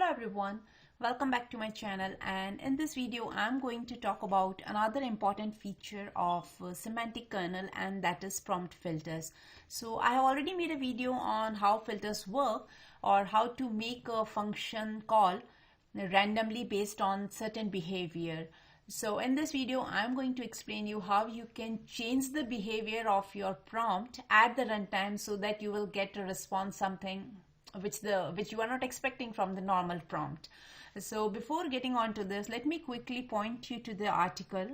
Hello everyone, welcome back to my channel, and in this video I'm going to talk about another important feature of semantic kernel, and that is prompt filters. So I have already made a video on how filters work, or how to make a function call randomly based on certain behavior. So in this video I'm going to explain you how you can change the behavior of your prompt at the runtime so that you will get a response something which you are not expecting from the normal prompt. So before getting on to this, let me quickly point you to the article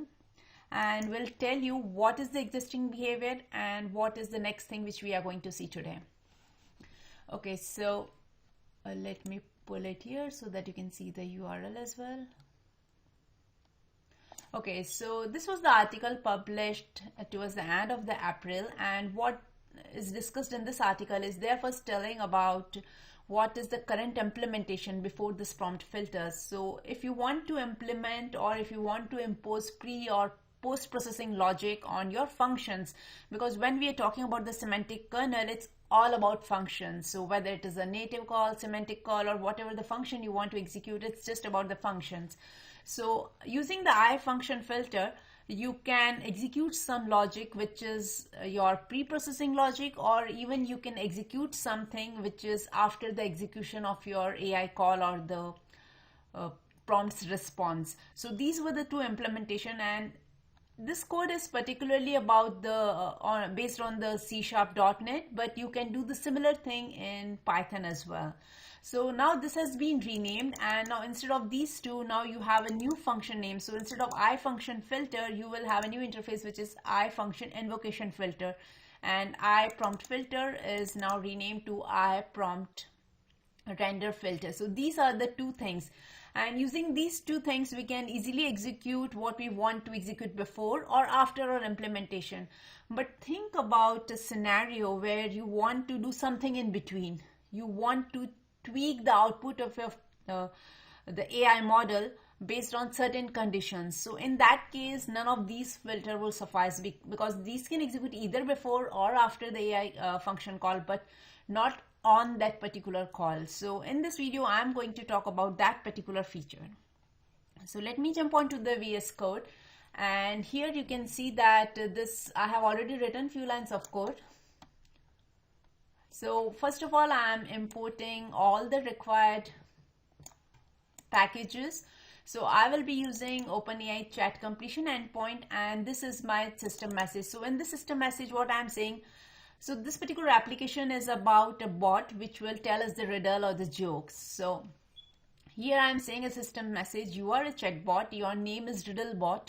and will tell you what is the existing behavior and what is the next thing which we are going to see today. Okay, so let me pull it here so that you can see the URL as well. Okay, so this was the article published towards the end of the April, and what is discussed in this article is they're first telling about what is the current implementation before this prompt filters. So if you want to implement, or if you want to impose pre or post processing logic on your functions, because when we are talking about the semantic kernel, it's all about functions. So whether it is a native call, semantic call, or whatever the function you want to execute, it's just about the functions. So using the I function filter, you can execute some logic which is your pre-processing logic, or even you can execute something which is after the execution of your AI call or the prompt's response. So these were the two implementation, and this code is particularly about the based on the C#.NET, but you can do the similar thing in Python as well. So now this has been renamed, and now instead of these two, now you have a new function name. So instead of I function filter, you will have a new interface which is I function invocation filter, and I prompt filter is now renamed to I prompt render filter. So these are the two things, and using these two things we can easily execute what we want to execute before or after our implementation. But think about a scenario where you want to do something in between. You want to tweak the output of your the AI model based on certain conditions. So in that case, none of these filter will suffice, because these can execute either before or after the AI function call, but not on that particular call. So in this video I'm going to talk about that particular feature. So let me jump on to the VS Code, and here you can see that I have already written few lines of code. So first of all, I am importing all the required packages. So I will be using OpenAI chat completion endpoint, and this is my system message. So in the system message, what I'm saying, so this particular application is about a bot which will tell us the riddle or the jokes. So here I'm saying a system message: you are a chatbot, your name is Riddlebot,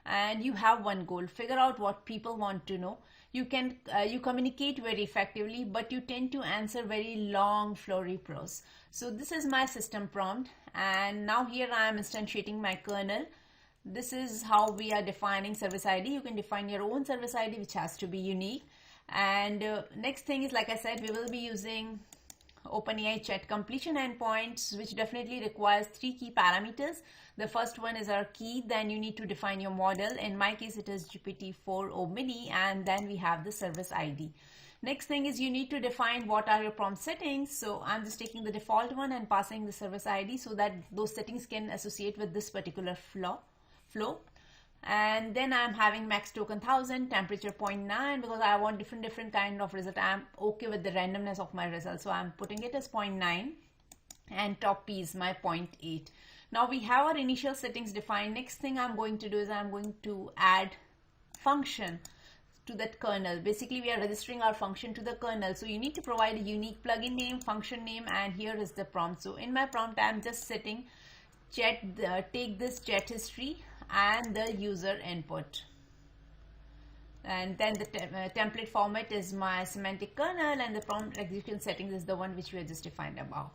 and you have one goal: figure out what people want to know. You communicate very effectively, but you tend to answer very long flowery prose. So this is my system prompt, and now here I am instantiating my kernel. This is how we are defining service ID. You can define your own service ID, which has to be unique. And next thing is, like I said, we will be using OpenAI chat completion endpoints, which definitely requires 3 key parameters. The first one is our key, then you need to define your model. In my case it is GPT-4o mini, and then we have the service ID. Next thing is you need to define what are your prompt settings. So I'm just taking the default one and passing the service ID so that those settings can associate with this particular flow. And then I'm having max token 1000, temperature 0.9, because I want different kind of result. I'm okay with the randomness of my result, so I'm putting it as 0.9, and top P is my 0.8. Now we have our initial settings defined. Next thing I'm going to do is I'm going to add function to that kernel. Basically we are registering our function to the kernel, so you need to provide a unique plugin name, function name, and here is the prompt. So in my prompt I'm just setting take this chat history and the user input, and then the template format is my semantic kernel, and the prompt execution settings is the one which we have just defined above.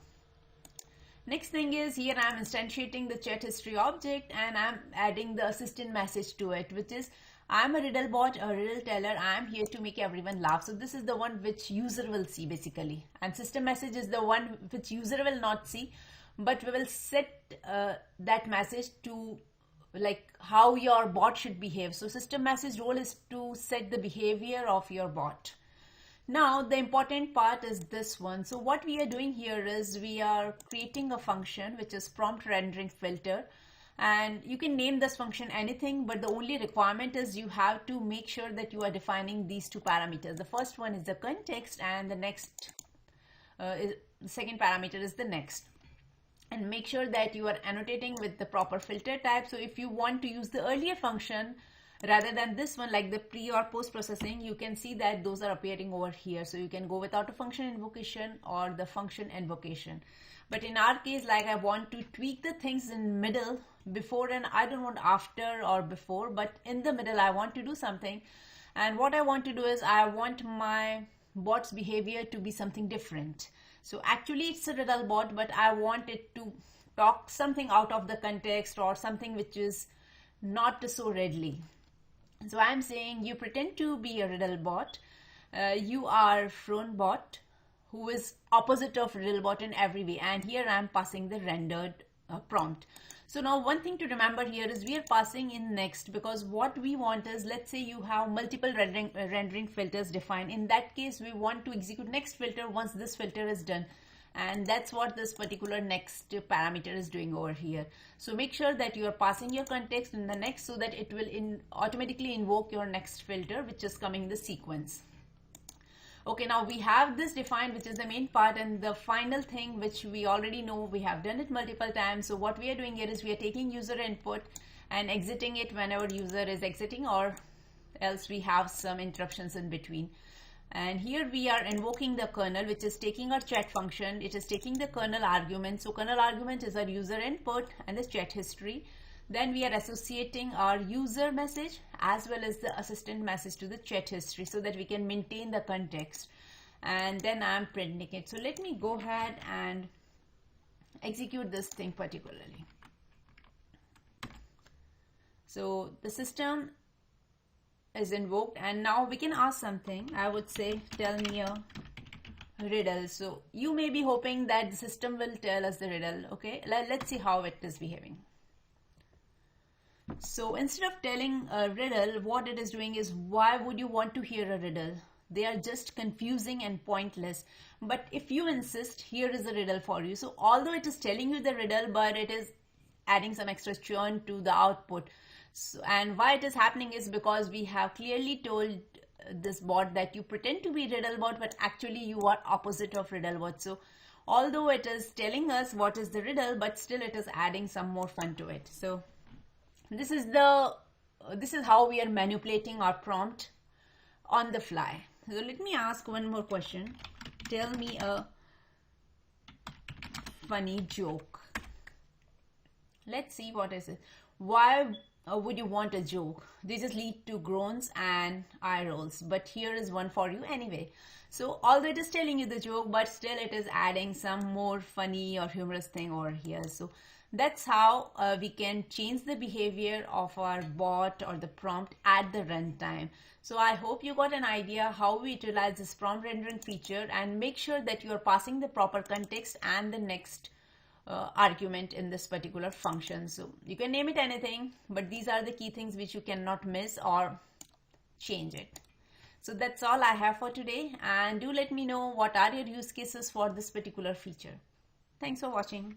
Next thing is, here I am instantiating the chat history object, and I am adding the assistant message to it, which is I am a riddle bot, a riddle teller. I am here to make everyone laugh. So this is the one which user will see basically, and system message is the one which user will not see, but we will set that message to like how your bot should behave. So system message role is to set the behavior of your bot. Now the important part is this one. So what we are doing here is we are creating a function which is prompt rendering filter, and you can name this function anything, but the only requirement is you have to make sure that you are defining these two parameters. The first one is the context, and the second parameter is the next. And make sure that you are annotating with the proper filter type. So if you want to use the earlier function rather than this one, like the pre or post processing, you can see that those are appearing over here. So you can go without a function invocation or the function invocation. But in our case, like I want to tweak the things in middle, before, and I don't want after or before, but in the middle I want to do something. And what I want to do is I want my bot's behavior to be something different. So actually it's a riddle bot, but I want it to talk something out of the context or something which is not so readily. So I'm saying you pretend to be a riddle bot. You are Fron bot, who is opposite of riddle bot in every way. And here I'm passing the rendered prompt. So now one thing to remember here is we are passing in next, because what we want is, let's say you have multiple rendering filters defined. In that case, we want to execute next filter once this filter is done. And that's what this particular next parameter is doing over here. So make sure that you are passing your context in the next, so that it will automatically invoke your next filter, which is coming in the sequence. Okay, now we have this defined, which is the main part, and the final thing which we already know, we have done it multiple times. So what we are doing here is we are taking user input and exiting it whenever user is exiting, or else we have some interruptions in between. And here we are invoking the kernel, which is taking our chat function. It is taking the kernel argument. So kernel argument is our user input and the chat history. Then we are associating our user message as well as the assistant message to the chat history, so that we can maintain the context. And then I'm printing it. So let me go ahead and execute this thing particularly. So the system is invoked, and now we can ask something. I would say, tell me a riddle. So you may be hoping that the system will tell us the riddle. Okay, let's see how it is behaving. So instead of telling a riddle, what it is doing is, why would you want to hear a riddle? They are just confusing and pointless. But if you insist, here is a riddle for you. So although it is telling you the riddle, but it is adding some extra churn to the output. So, and why it is happening is because we have clearly told this bot that you pretend to be riddle bot, but actually you are opposite of riddle bot. So although it is telling us what is the riddle, but still it is adding some more fun to it. So this is how we are manipulating our prompt on the fly. So let me ask one more question. Tell me a funny joke. Let's see what is it. Why would you want a joke? They just lead to groans and eye rolls. But here is one for you anyway. So although it is telling you the joke, but still it is adding some more funny or humorous thing over here. So that's how we can change the behavior of our bot or the prompt at the runtime. So I hope you got an idea how we utilize this prompt rendering feature, and make sure that you are passing the proper context and the next argument in this particular function. So you can name it anything, but these are the key things which you cannot miss or change it. So that's all I have for today, and do let me know what are your use cases for this particular feature. Thanks for watching.